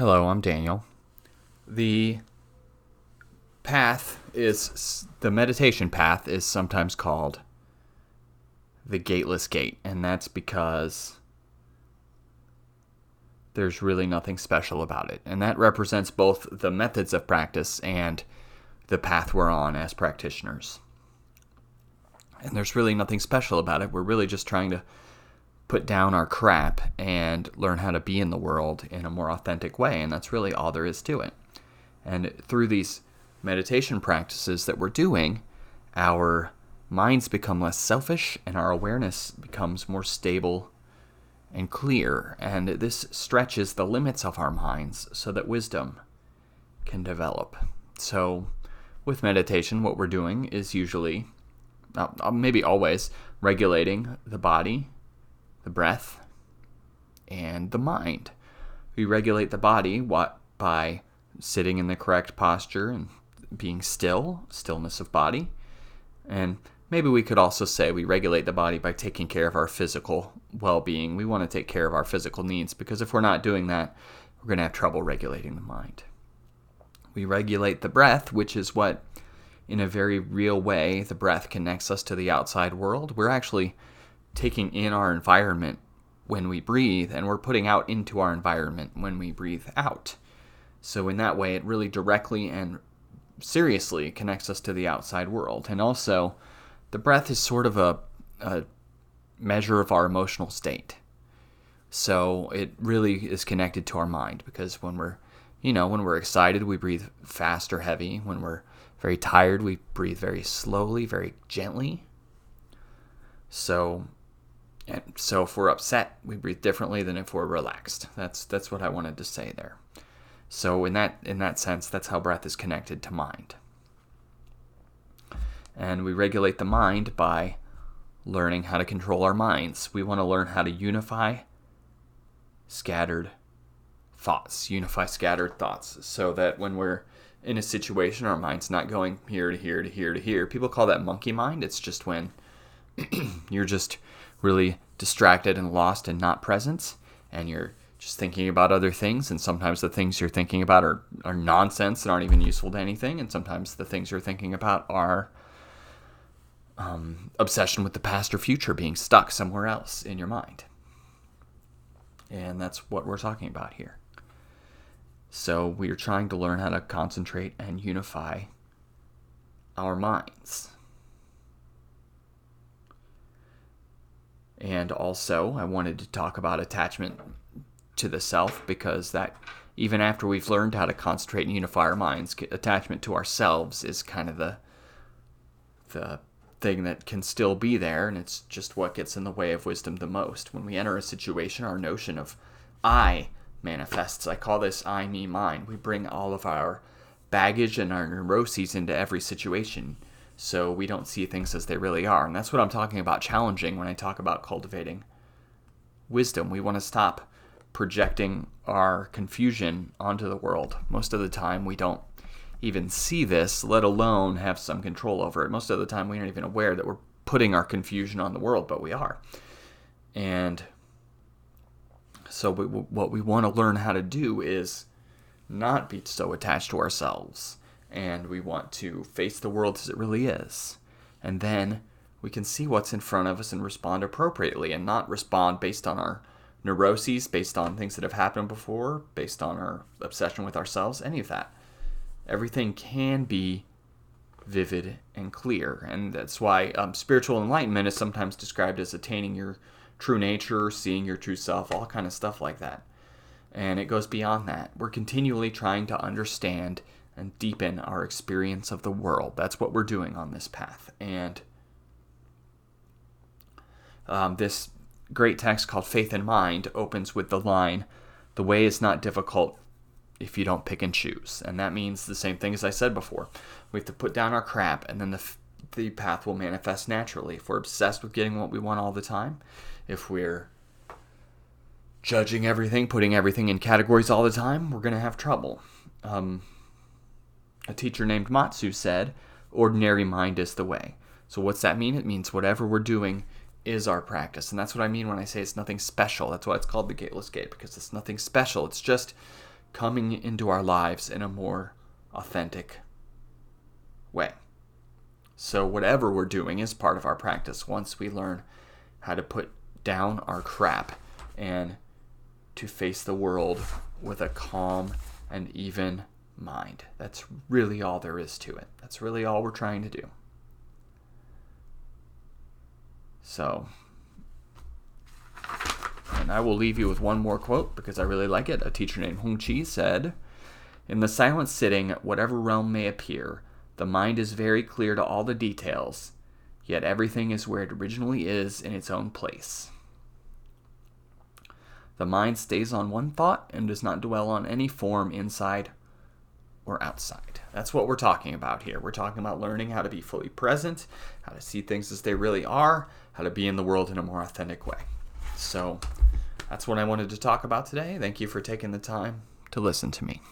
Hello, I'm Daniel. The the meditation path is sometimes called the gateless gate, and that's because there's really nothing special about it. And that represents both the methods of practice and the path we're on as practitioners. And there's really nothing special about it. We're really just trying to put down our crap and learn how to be in the world in a more authentic way, and that's really all there is to it. And through these meditation practices that we're doing, our minds become less selfish and our awareness becomes more stable and clear, and this stretches the limits of our minds so that wisdom can develop. So with meditation, what we're doing is usually, maybe always, regulating the body, the breath, and the mind. We regulate the body by sitting in the correct posture and being still, stillness of body. And maybe we could also say we regulate the body by taking care of our physical well-being. We want to take care of our physical needs, because if we're not doing that, we're going to have trouble regulating the mind. We regulate the breath, which is what, in a very real way, the breath connects us to the outside world. We're actually taking in our environment when we breathe, and we're putting out into our environment when we breathe out. So in that way, it really directly and seriously connects us to the outside world. And also, the breath is sort of a measure of our emotional state. So it really is connected to our mind, because when we're excited, we breathe fast or heavy. When we're very tired, we breathe very slowly, very gently. So if we're upset, we breathe differently than if we're relaxed. That's what I wanted to say there. So in that sense, that's how breath is connected to mind. And we regulate the mind by learning how to control our minds. We want to learn how to unify scattered thoughts, so that when we're in a situation, our mind's not going here to here to here to here. People call that monkey mind. It's just when you're just really distracted and lost and not present, and you're just thinking about other things, and sometimes the things you're thinking about are nonsense and aren't even useful to anything, and sometimes the things you're thinking about are obsession with the past or future, being stuck somewhere else in your mind. And that's what we're talking about here. So we are trying to learn how to concentrate and unify our minds. And also, I wanted to talk about attachment to the self, because that, even after we've learned how to concentrate and unify our minds, attachment to ourselves is kind of the thing that can still be there, and it's just what gets in the way of wisdom the most. When we enter a situation, our notion of I manifests. I call this I, me, mine. We bring all of our baggage and our neuroses into every situation, so we don't see things as they really are. And that's what I'm talking about challenging when I talk about cultivating wisdom. We want to stop projecting our confusion onto the world. Most of the time, we don't even see this, let alone have some control over it. Most of the time, we aren't even aware that we're putting our confusion on the world, but we are. And so what we want to learn how to do is not be so attached to ourselves, and we want to face the world as it really is. And then we can see what's in front of us and respond appropriately, and not respond based on our neuroses, based on things that have happened before, based on our obsession with ourselves, any of that. Everything can be vivid and clear, and that's why spiritual enlightenment is sometimes described as attaining your true nature, seeing your true self, all kind of stuff like that. And it goes beyond that. We're continually trying to understand and deepen our experience of the world. That's what we're doing on this path. And this great text called Faith in Mind opens with the line, "The way is not difficult if you don't pick and choose." And that means the same thing as I said before. We have to put down our crap, and then the path will manifest naturally. If we're obsessed with getting what we want all the time, if we're judging everything, putting everything in categories all the time, we're going to have trouble. A teacher named Matsu said, "Ordinary mind is the way." So what's that mean? It means whatever we're doing is our practice. And that's what I mean when I say it's nothing special. That's why it's called the Gateless Gate, because it's nothing special. It's just coming into our lives in a more authentic way. So whatever we're doing is part of our practice. Once we learn how to put down our crap and to face the world with a calm and even mind. That's really all there is to it. That's really all we're trying to do. So, and I will leave you with one more quote because I really like it. A teacher named Hung Chi said, "In the silent sitting, whatever realm may appear, the mind is very clear to all the details, yet everything is where it originally is in its own place. The mind stays on one thought and does not dwell on any form inside or outside." That's what we're talking about here. We're talking about learning how to be fully present, how to see things as they really are, how to be in the world in a more authentic way. So that's what I wanted to talk about today. Thank you for taking the time to listen to me.